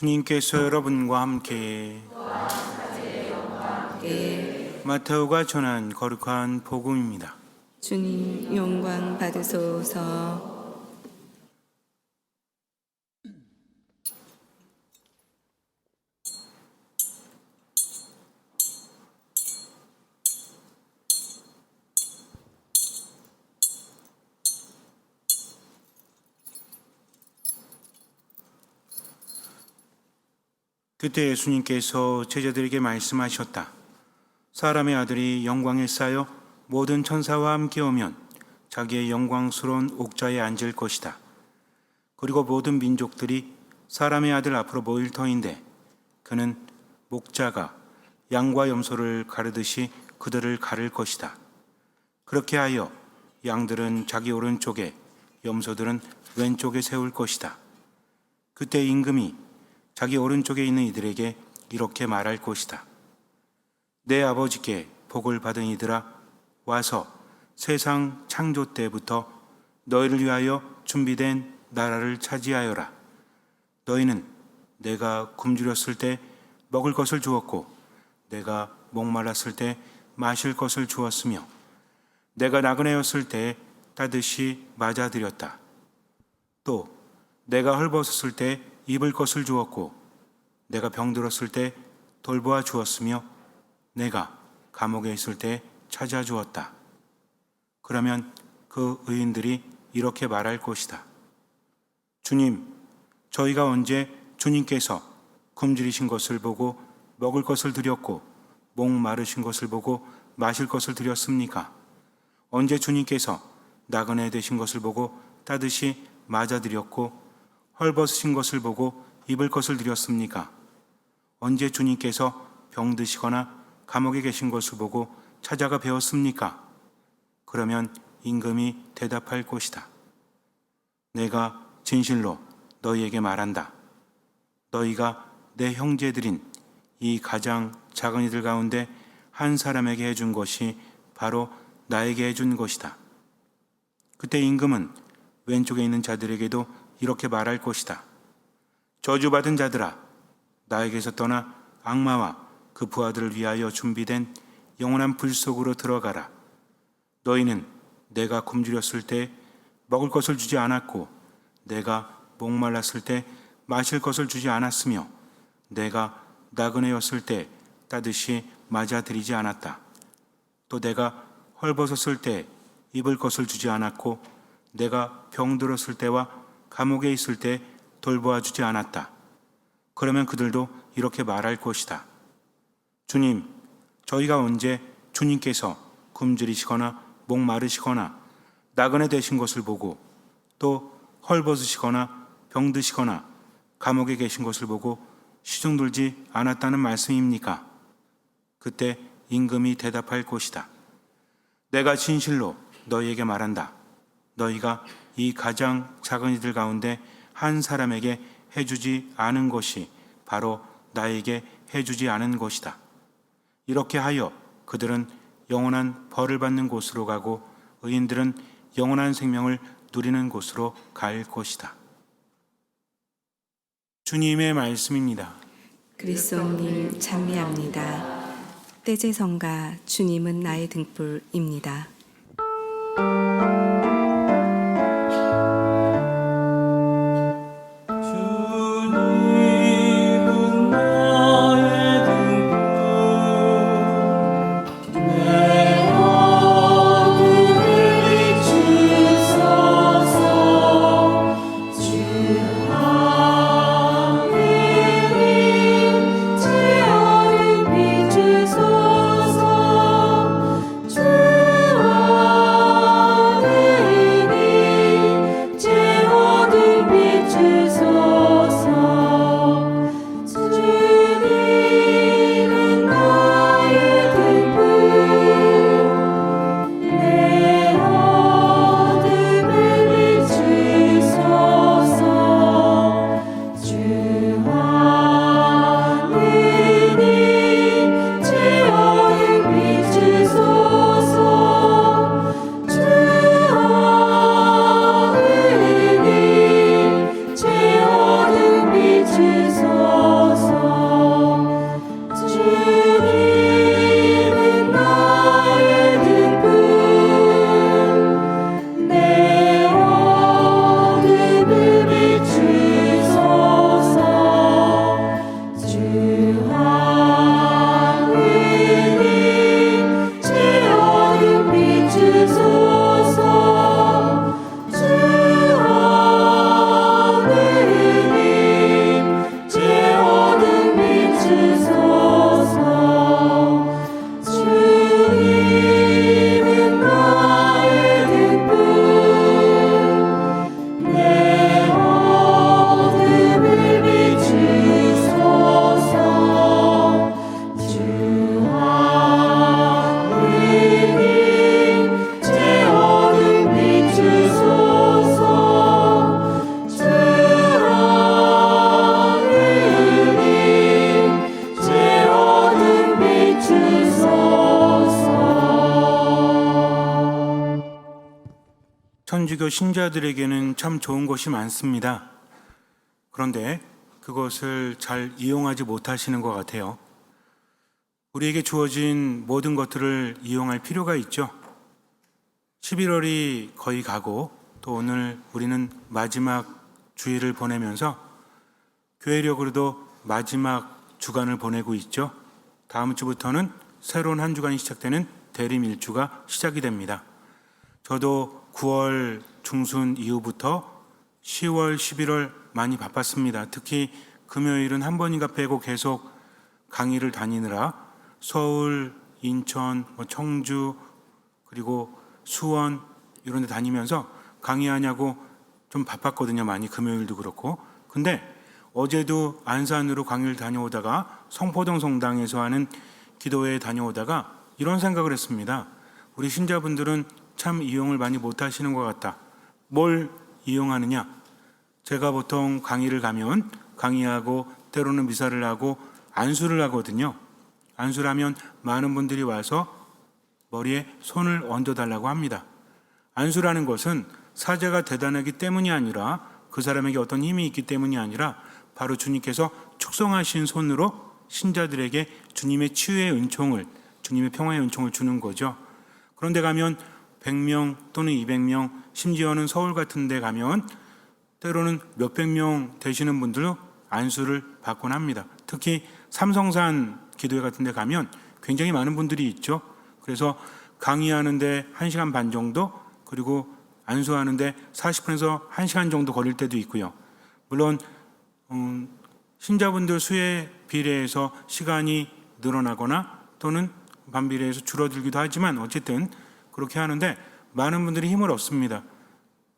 주님께서 여러분과 함께 마테오가 전한 거룩한 복음입니다. 주님 영광 받으소서. 그때 예수님께서 제자들에게 말씀하셨다. 사람의 아들이 영광에 쌓여 모든 천사와 함께 오면 자기의 영광스러운 옥좌에 앉을 것이다. 그리고 모든 민족들이 사람의 아들 앞으로 모일 터인데 그는 목자가 양과 염소를 가르듯이 그들을 가를 것이다. 그렇게 하여 양들은 자기 오른쪽에 염소들은 왼쪽에 세울 것이다. 그때 임금이 자기 오른쪽에 있는 이들에게 이렇게 말할 것이다. 내 아버지께 복을 받은 이들아, 와서 세상 창조 때부터 너희를 위하여 준비된 나라를 차지하여라. 너희는 내가 굶주렸을 때 먹을 것을 주었고 내가 목말랐을 때 마실 것을 주었으며 내가 나그네였을 때 따듯이 맞아들였다. 또 내가 헐벗었을 때 입을 것을 주었고 내가 병들었을 때 돌보아 주었으며 내가 감옥에 있을 때 찾아주었다. 그러면 그 의인들이 이렇게 말할 것이다. 주님, 저희가 언제 주님께서 굶주리신 것을 보고 먹을 것을 드렸고 목 마르신 것을 보고 마실 것을 드렸습니까? 언제 주님께서 나그네 되신 것을 보고 따듯이 맞아드렸고 헐벗으신 것을 보고 입을 것을 드렸습니까? 언제 주님께서 병드시거나 감옥에 계신 것을 보고 찾아가 배웠습니까? 그러면 임금이 대답할 것이다. 내가 진실로 너희에게 말한다. 너희가 내 형제들인 이 가장 작은 이들 가운데 한 사람에게 해준 것이 바로 나에게 해준 것이다. 그때 임금은 왼쪽에 있는 자들에게도 이렇게 말할 것이다. 저주받은 자들아, 나에게서 떠나 악마와 그 부하들을 위하여 준비된 영원한 불 속으로 들어가라. 너희는 내가 굶주렸을 때 먹을 것을 주지 않았고 내가 목말랐을 때 마실 것을 주지 않았으며 내가 나그네였을 때 따듯이 맞아들이지 않았다. 또 내가 헐벗었을 때 입을 것을 주지 않았고 내가 병들었을 때와 감옥에 있을 때 돌보아 주지 않았다. 그러면 그들도 이렇게 말할 것이다. 주님, 저희가 언제 주님께서 굶주리시거나 목마르시거나 나그네 되신 것을 보고 또 헐벗으시거나 병드시거나 감옥에 계신 것을 보고 시중 들지 않았다는 말씀입니까? 그때 임금이 대답할 것이다. 내가 진실로 너희에게 말한다. 너희가 이 가장 작은 이들 가운데 한 사람에게 해주지 않은 것이 바로 나에게 해주지 않은 것이다. 이렇게 하여 그들은 영원한 벌을 받는 곳으로 가고 의인들은 영원한 생명을 누리는 곳으로 갈 것이다. 주님의 말씀입니다. 그리스도님 찬미합니다. 떼제성가 주님은 나의 등불입니다. 주소서 주 기도 신자들에게는 참 좋은 것이 많습니다. 그런데 그것을 잘 이용하지 못하시는 것 같아요. 우리에게 주어진 모든 것들을 이용할 필요가 있죠. 11월이 거의 가고 또 오늘 우리는 마지막 주일을 보내면서 교회력으로도 마지막 주간을 보내고 있죠. 다음 주부터는 새로운 한 주간이 시작되는 대림일주가 시작이 됩니다. 저도 9월 중순 이후부터 10월, 11월 많이 바빴습니다. 특히 금요일은 한 번인가 빼고 계속 강의를 다니느라 서울, 인천, 청주, 그리고 수원 이런 데 다니면서 강의하냐고 좀 바빴거든요. 많이 금요일도 그렇고. 근데 어제도 안산으로 강의를 다녀오다가 성포동 성당에서 하는 기도회에 다녀오다가 이런 생각을 했습니다. 우리 신자분들은 참 이용을 많이 못하시는 것 같다. 뭘 이용하느냐? 제가 보통 강의를 가면 강의하고 때로는 미사를 하고 안수를 하거든요. 안수를 하면 많은 분들이 와서 머리에 손을 얹어달라고 합니다. 안수라는 것은 사제가 대단하기 때문이 아니라 그 사람에게 어떤 힘이 있기 때문이 아니라 바로 주님께서 축성하신 손으로 신자들에게 주님의 치유의 은총을, 주님의 평화의 은총을 주는 거죠. 그런데 가면 100명 또는 200명, 심지어는 서울 같은 데 가면 때로는 몇백 명 되시는 분들도 안수를 받곤 합니다. 특히 삼성산 기도회 같은 데 가면 굉장히 많은 분들이 있죠. 그래서 강의하는데 1시간 반 정도, 그리고 안수하는데 40분에서 1시간 정도 걸릴 때도 있고요. 물론 신자분들 수에 비례해서 시간이 늘어나거나 또는 반비례해서 줄어들기도 하지만 어쨌든 그렇게 하는데 많은 분들이 힘을 얻습니다.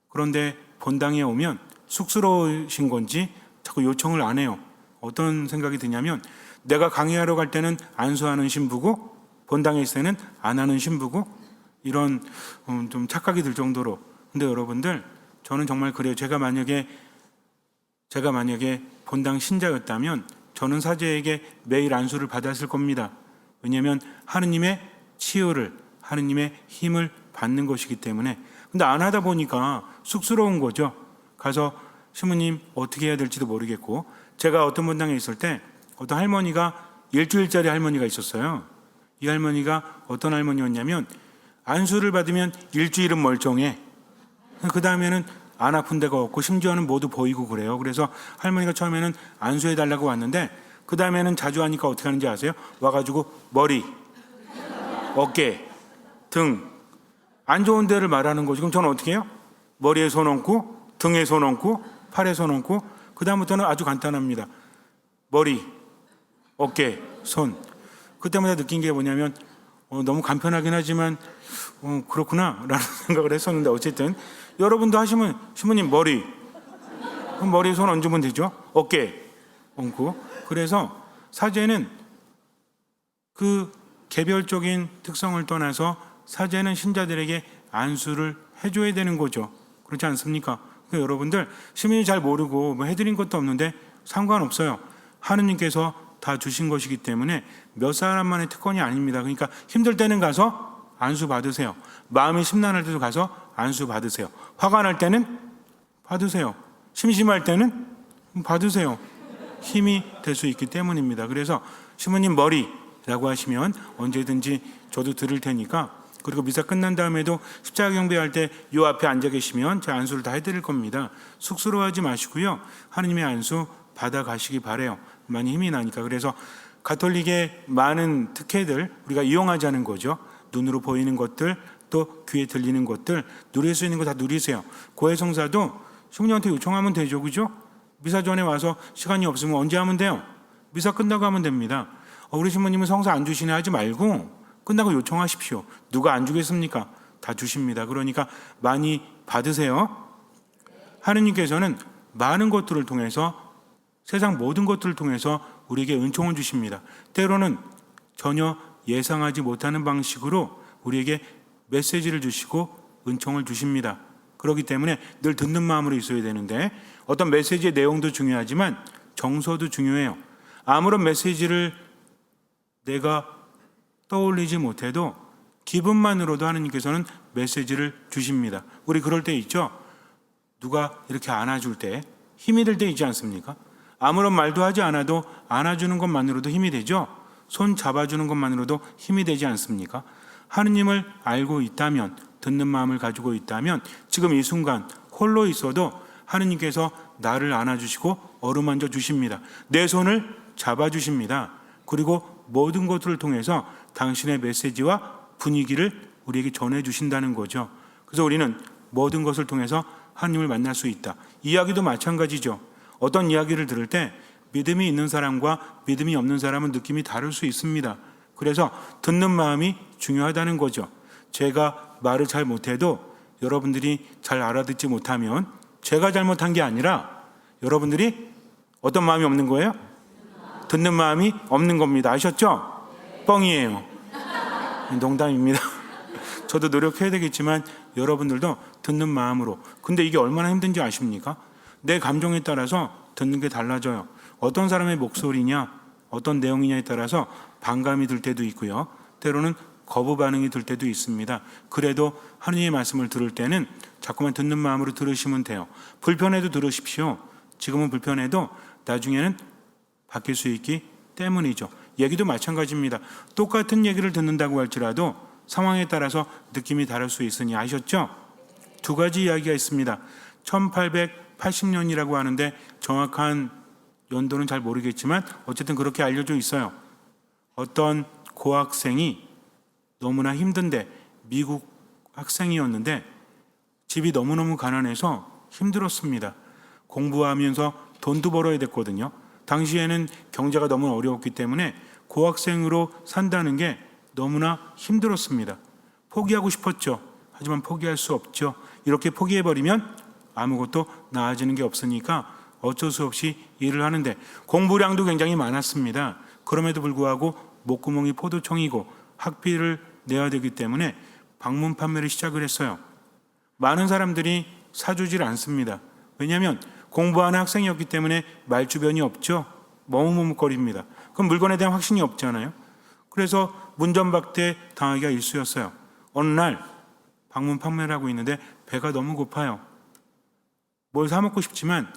그런데 본당에 오면 쑥스러우신 건지 자꾸 요청을 안 해요. 어떤 생각이 드냐면 내가 강의하러 갈 때는 안수하는 신부고 본당에 있을 때는 안 하는 신부고 이런 좀 착각이 들 정도로. 근데 여러분들 저는 정말 그래요. 제가 만약에 본당 신자였다면 저는 사제에게 매일 안수를 받았을 겁니다. 왜냐하면 하느님의 치유를, 하느님의 힘을 받는 것이기 때문에. 근데 안 하다 보니까 쑥스러운 거죠. 가서 신부님 어떻게 해야 될지도 모르겠고, 제가 어떤 본당에 있을 때 어떤 할머니가 일주일짜리 할머니가 있었어요. 이 할머니가 어떤 할머니였냐면 안수를 받으면 일주일은 멀쩡해. 그 다음에는 안 아픈 데가 없고 심지어는 모두 보이고 그래요. 그래서 할머니가 처음에는 안수해달라고 왔는데 그 다음에는 자주 하니까 어떻게 하는지 아세요? 와가지고 머리, 어깨, 등, 안 좋은 데를 말하는 거죠. 그럼 저는 어떻게 해요? 머리에 손 얹고 등에 손 얹고 팔에 손 얹고 그 다음부터는 아주 간단합니다. 머리, 어깨, 손. 그때마다 느낀 게 뭐냐면 너무 간편하긴 하지만 그렇구나 라는 생각을 했었는데 어쨌든 여러분도 하시면 신부님 머리, 그럼 머리에 손 얹으면 되죠. 어깨 얹고. 그래서 사제는 그 개별적인 특성을 떠나서 사제는 신자들에게 안수를 해줘야 되는 거죠. 그렇지 않습니까? 그러니까 여러분들 신부님 잘 모르고 뭐 해드린 것도 없는데 상관없어요. 하느님께서 다 주신 것이기 때문에 몇 사람만의 특권이 아닙니다. 그러니까 힘들 때는 가서 안수 받으세요. 마음이 심란할 때도 가서 안수 받으세요. 화가 날 때는 받으세요. 심심할 때는 받으세요. 힘이 될 수 있기 때문입니다. 그래서 신부님 머리라고 하시면 언제든지 저도 들을 테니까, 그리고 미사 끝난 다음에도 십자가 경배할 때 요 앞에 앉아 계시면 제가 안수를 다 해드릴 겁니다. 쑥스러워하지 마시고요. 하느님의 안수 받아가시기 바래요. 많이 힘이 나니까. 그래서 가톨릭의 많은 특혜들 우리가 이용하자는 거죠. 눈으로 보이는 것들, 또 귀에 들리는 것들, 누릴 수 있는 거 다 누리세요. 고해성사도 신부님한테 요청하면 되죠. 그죠? 미사 전에 와서 시간이 없으면 언제 하면 돼요? 미사 끝나고 하면 됩니다. 우리 신부님은 성사 안 주시네 하지 말고 끝나고 요청하십시오. 누가 안 주겠습니까? 다 주십니다. 그러니까 많이 받으세요. 하느님께서는 많은 것들을 통해서, 세상 모든 것들을 통해서 우리에게 은총을 주십니다. 때로는 전혀 예상하지 못하는 방식으로 우리에게 메시지를 주시고 은총을 주십니다. 그렇기 때문에 늘 듣는 마음으로 있어야 되는데, 어떤 메시지의 내용도 중요하지만 정서도 중요해요. 아무런 메시지를 내가 떠올리지 못해도 기분만으로도 하느님께서는 메시지를 주십니다. 우리 그럴 때 있죠? 누가 이렇게 안아줄 때 힘이 될 때 있지 않습니까? 아무런 말도 하지 않아도 안아주는 것만으로도 힘이 되죠? 손 잡아주는 것만으로도 힘이 되지 않습니까? 하느님을 알고 있다면, 듣는 마음을 가지고 있다면 지금 이 순간 홀로 있어도 하느님께서 나를 안아주시고 어루만져 주십니다. 내 손을 잡아주십니다. 그리고 모든 것들을 통해서 당신의 메시지와 분위기를 우리에게 전해주신다는 거죠. 그래서 우리는 모든 것을 통해서 하나님을 만날 수 있다. 이야기도 마찬가지죠. 어떤 이야기를 들을 때 믿음이 있는 사람과 믿음이 없는 사람은 느낌이 다를 수 있습니다. 그래서 듣는 마음이 중요하다는 거죠. 제가 말을 잘 못해도 여러분들이 잘 알아듣지 못하면 제가 잘못한 게 아니라 여러분들이 어떤 마음이 없는 거예요? 듣는 마음이 없는 겁니다. 아셨죠? 뻥이에요. 농담입니다. 저도 노력해야 되겠지만 여러분들도 듣는 마음으로. 근데 이게 얼마나 힘든지 아십니까? 내 감정에 따라서 듣는 게 달라져요. 어떤 사람의 목소리냐, 어떤 내용이냐에 따라서 반감이 들 때도 있고요. 때로는 거부 반응이 들 때도 있습니다. 그래도 하느님의 말씀을 들을 때는 자꾸만 듣는 마음으로 들으시면 돼요. 불편해도 들으십시오. 지금은 불편해도 나중에는 바뀔 수 있기 때문이죠. 얘기도 마찬가지입니다. 똑같은 얘기를 듣는다고 할지라도 상황에 따라서 느낌이 다를 수 있으니 아셨죠? 두 가지 이야기가 있습니다. 1880년이라고 하는데 정확한 연도는 잘 모르겠지만 어쨌든 그렇게 알려져 있어요. 어떤 고학생이 너무나 힘든데 미국 학생이었는데 집이 너무너무 가난해서 힘들었습니다. 공부하면서 돈도 벌어야 됐거든요. 당시에는 경제가 너무 어려웠기 때문에 고학생으로 산다는 게 너무나 힘들었습니다. 포기하고 싶었죠. 하지만 포기할 수 없죠. 이렇게 포기해버리면 아무것도 나아지는 게 없으니까 어쩔 수 없이 일을 하는데 공부량도 굉장히 많았습니다. 그럼에도 불구하고 목구멍이 포도청이고 학비를 내야 되기 때문에 방문 판매를 시작을 했어요. 많은 사람들이 사주질 않습니다. 왜냐하면 공부하는 학생이었기 때문에 말주변이 없죠. 머뭇머뭇거립니다. 그럼 물건에 대한 확신이 없잖아요. 그래서 문전박대 당하기가 일쑤였어요. 어느 날 방문 판매를 하고 있는데 배가 너무 고파요. 뭘 사 먹고 싶지만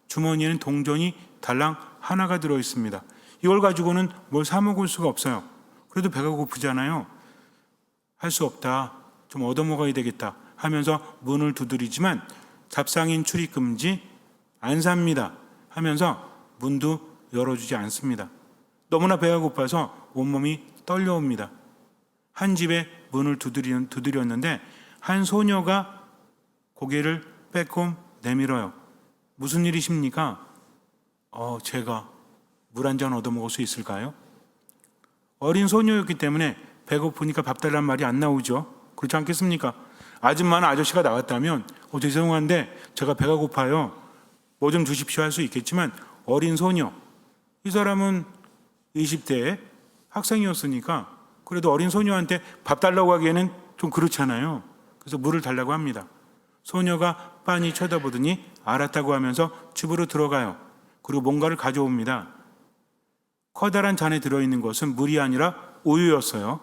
주머니에는 동전이 달랑 하나가 들어 있습니다. 이걸 가지고는 뭘 사 먹을 수가 없어요. 그래도 배가 고프잖아요. 할 수 없다. 좀 얻어 먹어야 되겠다 하면서 문을 두드리지만 잡상인 출입 금지, 안 삽니다 하면서 문도 열어주지 않습니다. 너무나 배가 고파서 온몸이 떨려옵니다. 한 집에 문을 두드렸는데 한 소녀가 고개를 빼꼼 내밀어요. 무슨 일이십니까? 제가 물 한 잔 얻어 먹을 수 있을까요? 어린 소녀였기 때문에 배고프니까 밥 달라는 말이 안 나오죠. 그렇지 않겠습니까? 아줌마나 아저씨가 나왔다면 죄송한데 제가 배가 고파요. 뭐 좀 주십시오 할 수 있겠지만 어린 소녀, 이 사람은 20대에 학생이었으니까 그래도 어린 소녀한테 밥 달라고 하기에는 좀 그렇잖아요. 그래서 물을 달라고 합니다. 소녀가 빤히 쳐다보더니 알았다고 하면서 집으로 들어가요. 그리고 뭔가를 가져옵니다. 커다란 잔에 들어있는 것은 물이 아니라 우유였어요.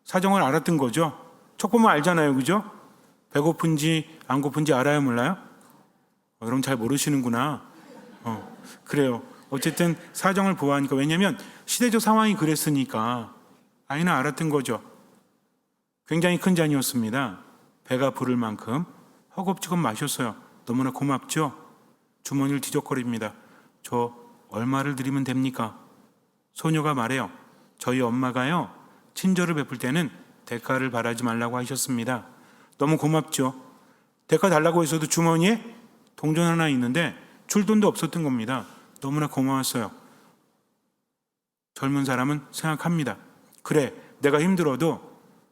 사정을 알았던 거죠. 조금은 알잖아요. 그죠? 배고픈지 안 고픈지 알아요? 몰라요? 여러분 잘 모르시는구나. 그래요. 어쨌든 사정을 보아하니까, 왜냐하면 시대적 상황이 그랬으니까 아이는 알았던 거죠. 굉장히 큰 잔이었습니다. 배가 부를 만큼 허겁지겁 마셨어요. 너무나 고맙죠? 주머니를 뒤적거립니다. 저 얼마를 드리면 됩니까? 소녀가 말해요. 저희 엄마가요, 친절을 베풀 때는 대가를 바라지 말라고 하셨습니다. 너무 고맙죠? 대가 달라고 해서도 주머니에 동전 하나 있는데 줄 돈도 없었던 겁니다. 너무나 고마웠어요. 젊은 사람은 생각합니다. 그래, 내가 힘들어도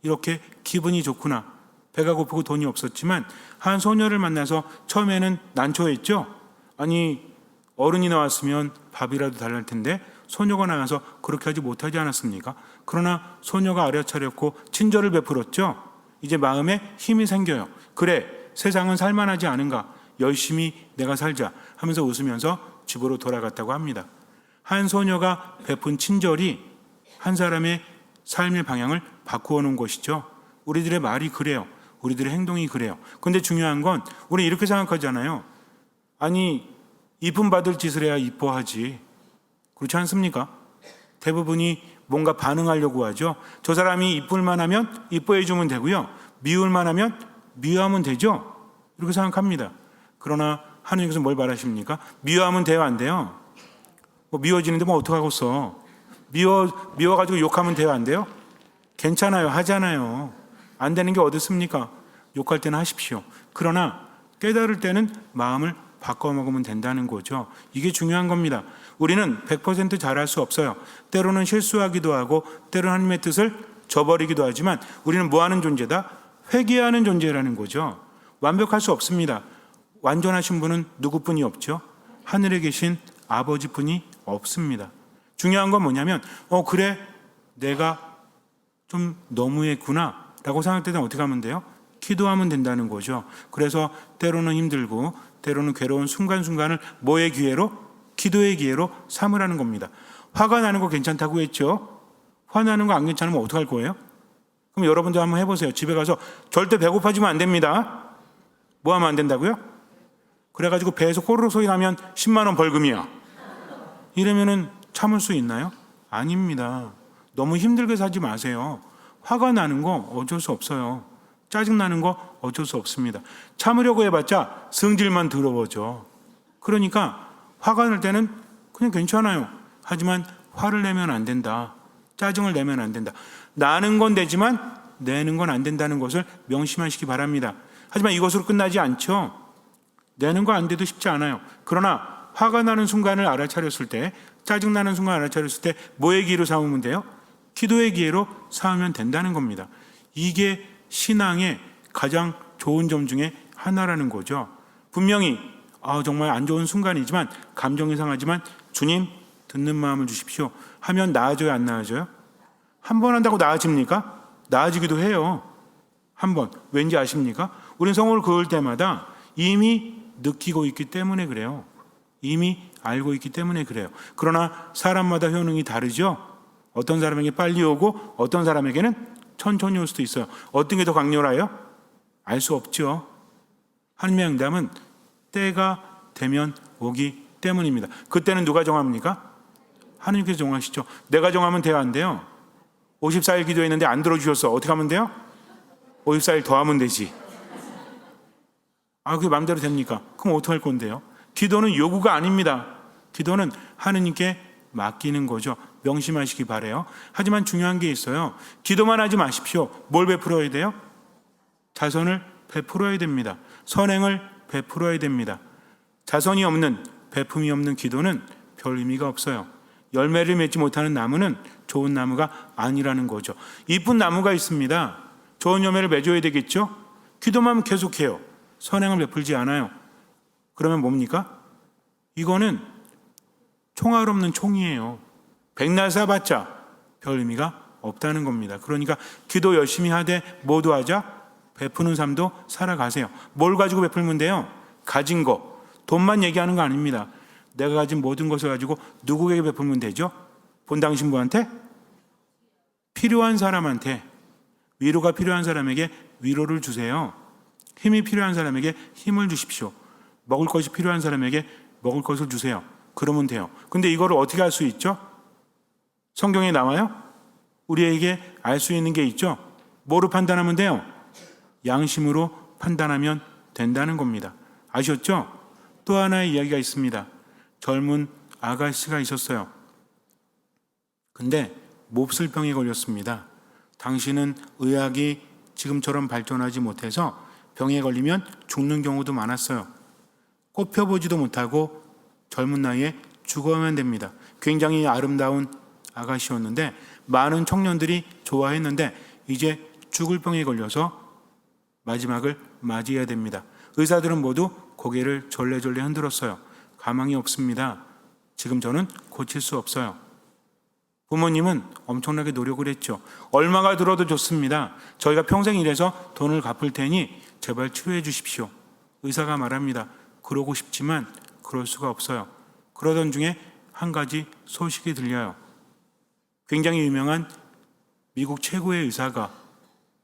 이렇게 기분이 좋구나. 배가 고프고 돈이 없었지만 한 소녀를 만나서 처음에는 난처했죠. 아니, 어른이 나왔으면 밥이라도 달랄 텐데 소녀가 나와서 그렇게 하지 못하지 않았습니까? 그러나 소녀가 알아차렸고 친절을 베풀었죠. 이제 마음에 힘이 생겨요. 그래, 세상은 살만하지 않은가? 열심히 내가 살자 하면서 웃으면서 집으로 돌아갔다고 합니다. 한 소녀가 베푼 친절이 한 사람의 삶의 방향을 바꾸어 놓은 것이죠. 우리들의 말이 그래요. 우리들의 행동이 그래요. 근데 중요한 건 우리 이렇게 생각하잖아요. 아니, 이쁨 받을 짓을 해야 이뻐하지. 그렇지 않습니까? 대부분이 뭔가 반응하려고 하죠. 저 사람이 이쁠만 하면 이뻐해 주면 되고요. 미울만 하면 미워하면 되죠. 이렇게 생각합니다. 그러나 하느님께서 뭘 바라십니까? 미워하면 돼요, 안 돼요? 뭐 미워지는데 뭐 어떡하겠어. 미워가지고 욕하면 돼요, 안 돼요? 괜찮아요, 하잖아요. 안 되는 게 어디 있습니까? 욕할 때는 하십시오. 그러나 깨달을 때는 마음을 바꿔 먹으면 된다는 거죠. 이게 중요한 겁니다. 우리는 100% 잘할 수 없어요. 때로는 실수하기도 하고 때로는 하나님의 뜻을 저버리기도 하지만 우리는 뭐 하는 존재다? 회개하는 존재라는 거죠. 완벽할 수 없습니다. 완전하신 분은 누구뿐이 없죠? 하늘에 계신 아버지뿐이 없습니다. 중요한 건 뭐냐면 그래 내가 좀 너무했구나 라고 생각될 때는 어떻게 하면 돼요? 기도하면 된다는 거죠. 그래서 때로는 힘들고 때로는 괴로운 순간순간을 뭐의 기회로? 기도의 기회로 삼으라는 겁니다. 화가 나는 거 괜찮다고 했죠? 화나는 거 안 괜찮으면 어떡할 거예요? 그럼 여러분도 한번 해보세요. 집에 가서 절대 배고파지면 안 됩니다. 뭐 하면 안 된다고요? 그래가지고 배에서 꼬르륵 소리 나면 10만 원 벌금이야. 이러면은 참을 수 있나요? 아닙니다. 너무 힘들게 살지 마세요. 화가 나는 거 어쩔 수 없어요. 짜증나는 거 어쩔 수 없습니다. 참으려고 해봤자 성질만 더러워져. 그러니까 화가 날 때는 그냥 괜찮아요. 하지만 화를 내면 안 된다. 짜증을 내면 안 된다. 나는 건 되지만 내는 건 안 된다는 것을 명심하시기 바랍니다. 하지만 이것으로 끝나지 않죠. 내는 거 안 돼도 쉽지 않아요. 그러나 화가 나는 순간을 알아차렸을 때, 짜증나는 순간을 알아차렸을 때 뭐의 기회로 삼으면 돼요? 기도의 기회로 삼으면 된다는 겁니다. 이게 신앙의 가장 좋은 점 중에 하나라는 거죠. 분명히 정말 안 좋은 순간이지만 감정이 상하지만 주님 듣는 마음을 주십시오 하면 나아져요, 안 나아져요? 한 번 한다고 나아집니까? 나아지기도 해요. 한 번. 왠지 아십니까? 우린 성경을 그을 때마다 이미 느끼고 있기 때문에 그래요. 이미 알고 있기 때문에 그래요. 그러나 사람마다 효능이 다르죠. 어떤 사람에게 빨리 오고 어떤 사람에게는 천천히 올 수도 있어요. 어떤 게 더 강렬해요? 알 수 없죠. 하나님의 응답은 때가 되면 오기 때문입니다. 그때는 누가 정합니까? 하나님께서 정하시죠. 내가 정하면 돼요, 안 돼요? 54일 기도했는데 안 들어주셨어. 어떻게 하면 돼요? 54일 더 하면 되지. 그게 마음대로 됩니까? 그럼 어떻게 할 건데요? 기도는 요구가 아닙니다. 기도는 하느님께 맡기는 거죠. 명심하시기 바래요. 하지만 중요한 게 있어요. 기도만 하지 마십시오. 뭘 베풀어야 돼요? 자선을 베풀어야 됩니다. 선행을 베풀어야 됩니다. 자선이 없는, 베품이 없는 기도는 별 의미가 없어요. 열매를 맺지 못하는 나무는 좋은 나무가 아니라는 거죠. 이쁜 나무가 있습니다. 좋은 열매를 맺어야 되겠죠? 기도만 계속해요. 선행을 베풀지 않아요. 그러면 뭡니까? 이거는 총알 없는 총이에요. 백날 쏴봤자 별 의미가 없다는 겁니다. 그러니까 기도 열심히 하되 모두 하자 베푸는 삶도 살아가세요. 뭘 가지고 베풀면 돼요? 가진 거. 돈만 얘기하는 거 아닙니다. 내가 가진 모든 것을 가지고 누구에게 베풀면 되죠? 본당 신부한테? 필요한 사람한테, 위로가 필요한 사람에게 위로를 주세요. 힘이 필요한 사람에게 힘을 주십시오. 먹을 것이 필요한 사람에게 먹을 것을 주세요. 그러면 돼요. 근데 이거를 어떻게 할 수 있죠? 성경에 나와요? 우리에게 알 수 있는 게 있죠? 뭐로 판단하면 돼요? 양심으로 판단하면 된다는 겁니다. 아셨죠? 또 하나의 이야기가 있습니다. 젊은 아가씨가 있었어요. 근데 몹쓸병에 걸렸습니다. 당시는 의학이 지금처럼 발전하지 못해서 병에 걸리면 죽는 경우도 많았어요. 꼽혀보지도 못하고 젊은 나이에 죽어야만 됩니다. 굉장히 아름다운 아가씨였는데 많은 청년들이 좋아했는데 이제 죽을 병에 걸려서 마지막을 맞이해야 됩니다. 의사들은 모두 고개를 절레절레 흔들었어요. 가망이 없습니다. 지금 저는 고칠 수 없어요. 부모님은 엄청나게 노력을 했죠. 얼마가 들어도 좋습니다. 저희가 평생 일해서 돈을 갚을 테니 제발 치료해 주십시오. 의사가 말합니다. 그러고 싶지만 그럴 수가 없어요. 그러던 중에 한 가지 소식이 들려요. 굉장히 유명한 미국 최고의 의사가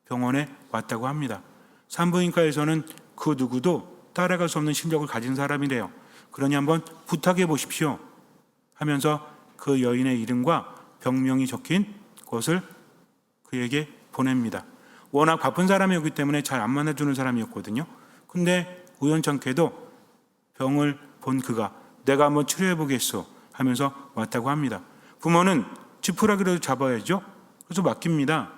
병원에 왔다고 합니다. 산부인과에서는 그 누구도 따라갈 수 없는 실력을 가진 사람이래요. 그러니 한번 부탁해 보십시오 하면서 그 여인의 이름과 병명이 적힌 것을 그에게 보냅니다. 워낙 바쁜 사람이었기 때문에 잘 안 만나주는 사람이었거든요. 근데 우연찮게도 병을 본 그가 내가 한번 치료해 보겠소 하면서 왔다고 합니다. 부모는 지푸라기라도 잡아야죠. 그래서 맡깁니다.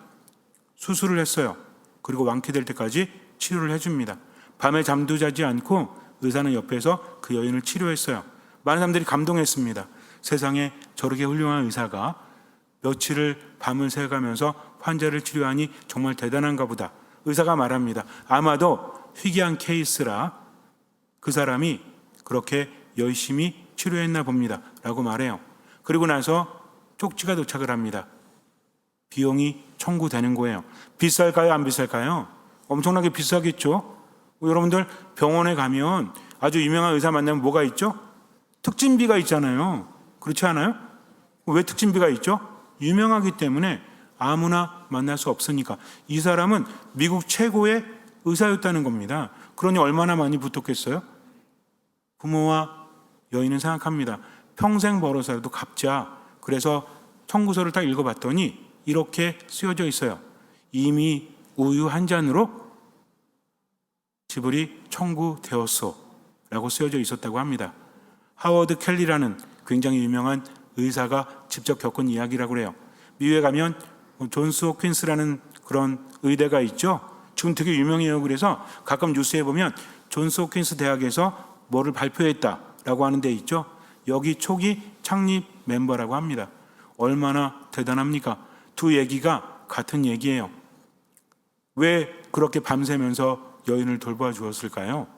수술을 했어요. 그리고 완쾌될 때까지 치료를 해줍니다. 밤에 잠도 자지 않고 의사는 옆에서 그 여인을 치료했어요. 많은 사람들이 감동했습니다. 세상에 저렇게 훌륭한 의사가 며칠을 밤을 새가면서 환자를 치료하니 정말 대단한가 보다. 의사가 말합니다. 아마도 희귀한 케이스라 그 사람이 그렇게 열심히 치료했나 봅니다 라고 말해요. 그리고 나서 쪽지가 도착을 합니다. 비용이 청구되는 거예요. 비쌀까요? 안 비쌀까요? 엄청나게 비싸겠죠? 여러분들 병원에 가면 아주 유명한 의사 만나면 뭐가 있죠? 특진비가 있잖아요. 그렇지 않아요? 왜 특진비가 있죠? 유명하기 때문에 아무나 만날 수 없으니까. 이 사람은 미국 최고의 의사였다는 겁니다. 그러니 얼마나 많이 붙었겠어요? 부모와 여인은 생각합니다. 평생 벌어서라도 갚자. 그래서 청구서를 딱 읽어봤더니 이렇게 쓰여져 있어요. 이미 우유 한 잔으로 지불이 청구되었소 라고 쓰여져 있었다고 합니다. 하워드 켈리라는 굉장히 유명한 의사가 직접 겪은 이야기라고 그래요. 미국에 가면 존스 호킨스라는 그런 의대가 있죠. 지금 되게 유명해요. 그래서 가끔 뉴스에 보면 존스 호킨스 대학에서 뭐를 발표했다라고 하는 데 있죠. 여기 초기 창립 멤버라고 합니다. 얼마나 대단합니까? 두 얘기가 같은 얘기예요. 왜 그렇게 밤새면서 여인을 돌봐 주었을까요?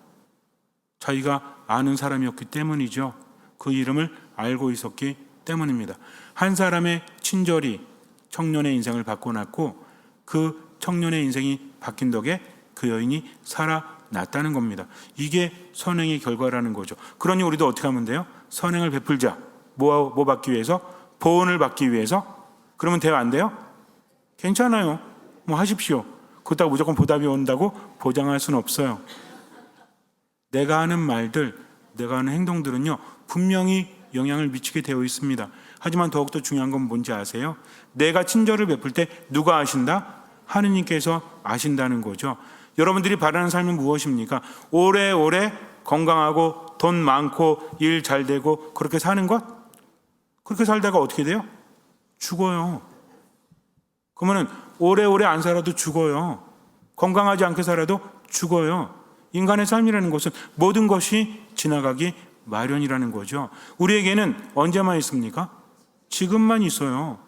자기가 아는 사람이었기 때문이죠. 그 이름을 알고 있었기 때문입니다. 한 사람의 친절이 청년의 인생을 바꿔놨고 그 청년의 인생이 바뀐 덕에 그 여인이 살아났다는 겁니다. 이게 선행의 결과라는 거죠. 그러니 우리도 어떻게 하면 돼요? 선행을 베풀자. 뭐 받기 위해서? 보온을 받기 위해서? 그러면 돼요? 안 돼요? 괜찮아요. 뭐 하십시오. 그렇다고 무조건 보답이 온다고 보장할 수는 없어요. 내가 하는 말들, 내가 하는 행동들은요 분명히 영향을 미치게 되어 있습니다. 하지만 더욱더 중요한 건 뭔지 아세요? 내가 친절을 베풀 때 누가 아신다? 하느님께서 아신다는 거죠. 여러분들이 바라는 삶은 무엇입니까? 오래오래 건강하고 돈 많고 일 잘 되고 그렇게 사는 것? 그렇게 살다가 어떻게 돼요? 죽어요. 그러면 오래오래 안 살아도 죽어요. 건강하지 않게 살아도 죽어요. 인간의 삶이라는 것은 모든 것이 지나가기 마련이라는 거죠. 우리에게는 언제만 있습니까? 지금만 있어요.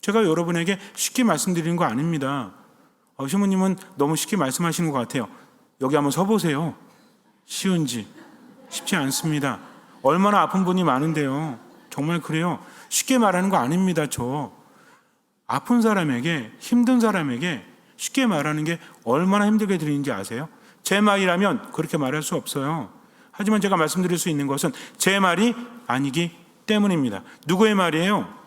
제가 여러분에게 쉽게 말씀드리는 거 아닙니다. 시모님은 너무 쉽게 말씀하시는 것 같아요. 여기 한번 서보세요. 쉬운지. 쉽지 않습니다. 얼마나 아픈 분이 많은데요. 정말 그래요. 쉽게 말하는 거 아닙니다. 저 아픈 사람에게, 힘든 사람에게 쉽게 말하는 게 얼마나 힘들게 들리는지 아세요? 제 말이라면 그렇게 말할 수 없어요. 하지만 제가 말씀드릴 수 있는 것은 제 말이 아니기 때문입니다. 누구의 말이에요?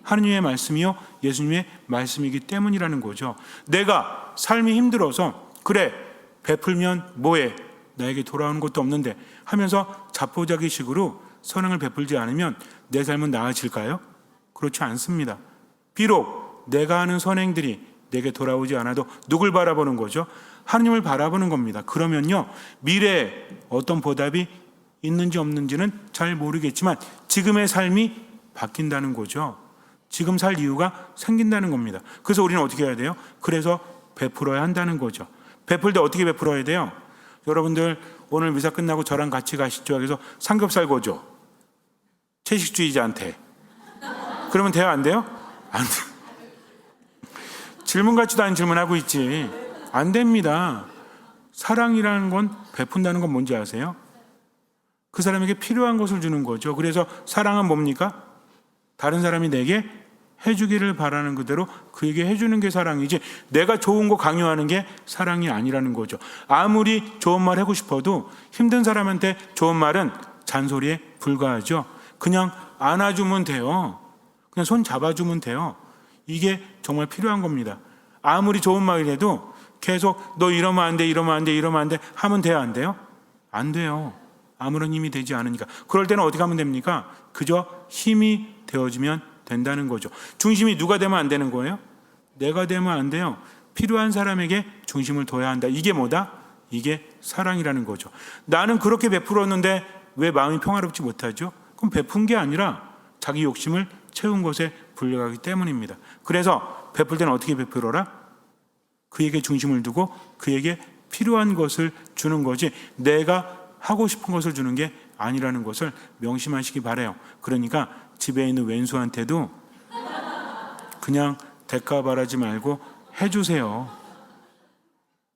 하느님의 말씀이요 예수님의 말씀이기 때문이라는 거죠. 내가 삶이 힘들어서 그래 베풀면 뭐해? 나에게 돌아오는 것도 없는데 하면서 자포자기식으로 선행을 베풀지 않으면 내 삶은 나아질까요? 그렇지 않습니다. 비록 내가 하는 선행들이 내게 돌아오지 않아도 누굴 바라보는 거죠? 하느님을 바라보는 겁니다. 그러면요 미래에 어떤 보답이 있는지 없는지는 잘 모르겠지만 지금의 삶이 바뀐다는 거죠. 지금 살 이유가 생긴다는 겁니다. 그래서 우리는 어떻게 해야 돼요? 그래서 베풀어야 한다는 거죠. 베풀 때 어떻게 베풀어야 돼요? 여러분들 오늘 미사 끝나고 저랑 같이 가시죠. 그래서 삼겹살 거죠. 채식주의자한테. 그러면 돼요? 안 돼요? 안 돼요. 질문 같지도 않은 질문하고 있지. 안 됩니다. 사랑이라는 건 베푼다는 건 뭔지 아세요? 그 사람에게 필요한 것을 주는 거죠. 그래서 사랑은 뭡니까? 다른 사람이 내게 해주기를 바라는 그대로 그에게 해주는 게 사랑이지 내가 좋은 거 강요하는 게 사랑이 아니라는 거죠. 아무리 좋은 말 하고 싶어도 힘든 사람한테 좋은 말은 잔소리에 불과하죠. 그냥 안아주면 돼요. 그냥 손 잡아주면 돼요. 이게 정말 필요한 겁니다. 아무리 좋은 말이라도 계속 너 이러면 안 돼, 이러면 안 돼, 이러면 안 돼 하면 돼요, 안 돼요? 안 돼요. 아무런 힘이 되지 않으니까. 그럴 때는 어떻게 하면 됩니까? 그저 힘이 되어주면 된다는 거죠. 중심이 누가 되면 안 되는 거예요? 내가 되면 안 돼요. 필요한 사람에게 중심을 둬야 한다. 이게 뭐다? 이게 사랑이라는 거죠. 나는 그렇게 베풀었는데 왜 마음이 평화롭지 못하죠? 그럼 베푼 게 아니라 자기 욕심을 채운 것에 불려가기 때문입니다. 그래서 베풀 때는 어떻게 베풀어라? 그에게 중심을 두고 그에게 필요한 것을 주는 거지 내가 하고 싶은 것을 주는 게 아니라는 것을 명심하시기 바라요. 그러니까 집에 있는 왼수한테도 그냥 대가 바라지 말고 해주세요.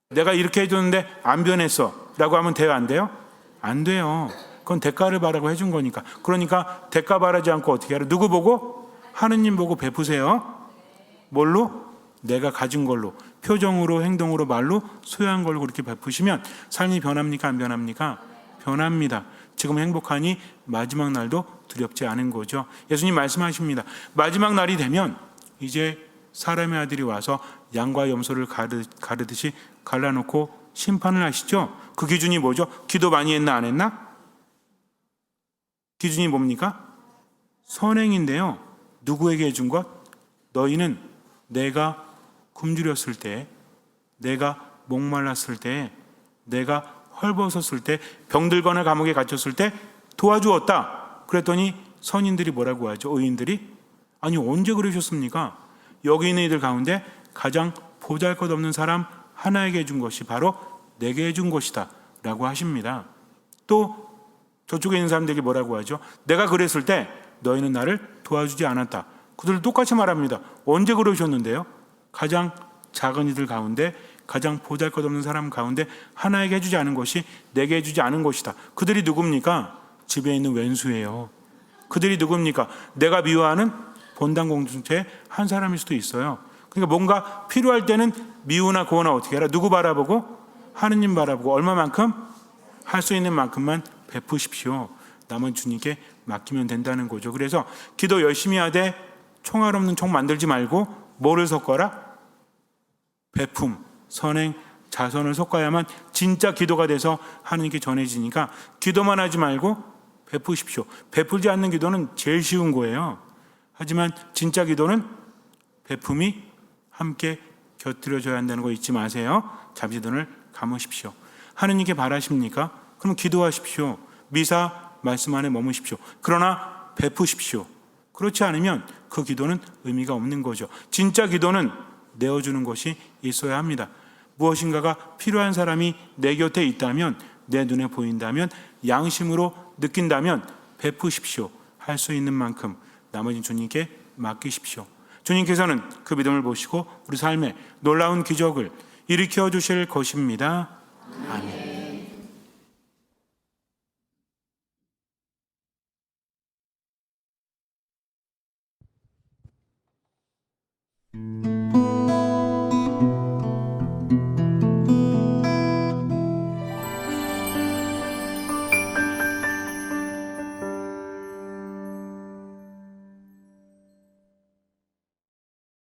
내가 이렇게 해줬는데 안 변했어 라고 하면 돼요, 안 돼요? 안 돼요. 그건 대가를 바라고 해준 거니까. 그러니까 대가 바라지 않고 어떻게 하라? 누구 보고? 하느님 보고 베푸세요. 뭘로? 내가 가진 걸로, 표정으로, 행동으로, 말로 소유한 걸로 그렇게 베푸시면 삶이 변합니까? 안 변합니까? 변합니다. 지금 행복하니 마지막 날도 두렵지 않은 거죠. 예수님 말씀하십니다. 마지막 날이 되면 이제 사람의 아들이 와서 양과 염소를 가르듯이 갈라놓고 심판을 하시죠. 그 기준이 뭐죠? 기도 많이 했나 안 했나? 기준이 뭡니까? 선행인데요. 누구에게 해준 것? 너희는 내가 굶주렸을 때, 내가 목말랐을 때, 내가 헐벗었을 때, 병들거나 감옥에 갇혔을 때 도와주었다. 그랬더니 선인들이 뭐라고 하죠? 의인들이? 아니 언제 그러셨습니까? 여기 있는 이들 가운데 가장 보잘것없는 사람 하나에게 해준 것이 바로 내게 해준 것이다 라고 하십니다. 또 저쪽에 있는 사람들에게 뭐라고 하죠? 내가 그랬을 때 너희는 나를 도와주지 않았다. 그들 똑같이 말합니다. 언제 그러셨는데요? 가장 작은 이들 가운데 가장 보잘것없는 사람 가운데 하나에게 해주지 않은 것이 내게 해주지 않은 것이다. 그들이 누굽니까? 집에 있는 왼수예요. 그들이 누굽니까? 내가 미워하는 본당 공동체의 한 사람일 수도 있어요. 그러니까 뭔가 필요할 때는 미우나 고우나 어떻게 해라? 누구 바라보고? 하느님 바라보고 얼마만큼? 할 수 있는 만큼만 베푸십시오. 남은 주님께 맡기면 된다는 거죠. 그래서 기도 열심히 하되 총알 없는 총 만들지 말고 뭐를 섞어라? 베품, 선행, 자선을 섞어야만 진짜 기도가 돼서 하느님께 전해지니까 기도만 하지 말고 베푸십시오. 베풀지 않는 기도는 제일 쉬운 거예요. 하지만 진짜 기도는 베품이 함께 곁들여져야 한다는 거 잊지 마세요. 잠시 눈을 감으십시오. 하느님께 바라십니까? 그럼 기도하십시오. 미사 말씀 안에 머무십시오. 그러나 베푸십시오. 그렇지 않으면 그 기도는 의미가 없는 거죠. 진짜 기도는 내어주는 것이 있어야 합니다. 무엇인가가 필요한 사람이 내 곁에 있다면, 내 눈에 보인다면, 양심으로 느낀다면 베푸십시오. 할 수 있는 만큼 나머지는 주님께 맡기십시오. 주님께서는 그 믿음을 보시고 우리 삶에 놀라운 기적을 일으켜 주실 것입니다. 아멘.